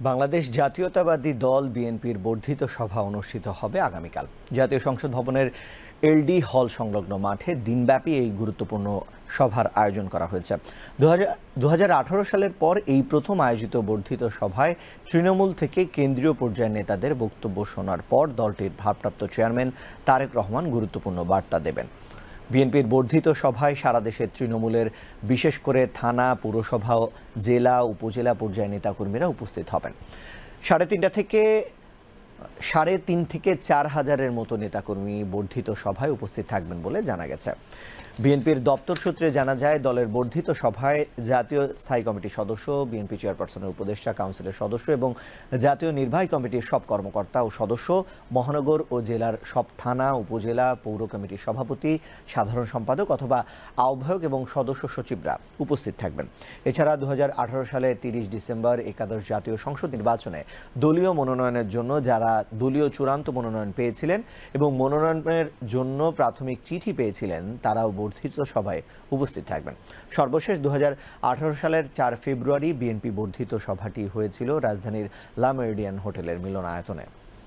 বাংলাদেশ জাতীয়তাবাদী দল বিএনপির বর্ধিত সভা অনুষ্ঠিত হবে আগামীকাল। জাতীয় সংসদ ভবনের এলডি হল সংলগ্ন মাঠে দিনব্যাপী এই গুরুত্বপূর্ণ সভার আয়োজন করা হয়েছে। 2018 সালের পর এই প্রথম আয়োজিত বর্ধিত সভায় তৃণমূল থেকে কেন্দ্রীয় পর্যায়ের নেতাদের বক্তব্য শোনার পর দলটির ভারপ্রাপ্ত চেয়ারম্যান তারেক রহমান গুরুত্বপূর্ণ বার্তা দেবেন। বিএনপির বর্ধিত সভায় সারা দেশের তৃণমূলের বিশেষ করে থানা, পুরসভা, জেলা, উপজেলা পর্যায়ের নেতাকর্মীরা উপস্থিত হবেন। 3.5 থেকে 4 হাজারের মতো নেতাকর্মী বর্ধিত সভায় উপস্থিত থাকবেন বলে জানা গেছে। বিএনপির দপ্তর সূত্রে জানা যায়, দলের বর্ধিত সভায় জাতীয় স্থায়ী কমিটির সদস্য, বিএনপি চেয়ারপারসনের উপদেষ্টা, কাউন্সিলের সদস্য এবং জাতীয় নির্বাহী কমিটির সব কর্মকর্তা ও সদস্য, মহানগর ও জেলার সব থানা, উপজেলা, পৌর কমিটির সভাপতি, সাধারণ সম্পাদক অথবা আহ্বায়ক এবং সদস্য সচিবরা উপস্থিত থাকবেন। এছাড়া 2018 সালে 30 ডিসেম্বর একাদশ জাতীয় সংসদ নির্বাচনে দলীয় মনোনয়নের জন্য যারা দলীয় চূড়ান্ত মনোনয়ন পেয়েছিলেন এবং মনোনয়নের জন্য প্রাথমিক চিঠি পেয়েছিলেন তারাও বর্ধিত সভায় উপস্থিত থাকবেন। সর্বশেষ 2018 সালের 4 ফেব্রুয়ারি বিএনপি বর্ধিত সভাটি হয়েছিল রাজধানীর লা মেরিডিয়ান হোটেলের মিলনায়তনে।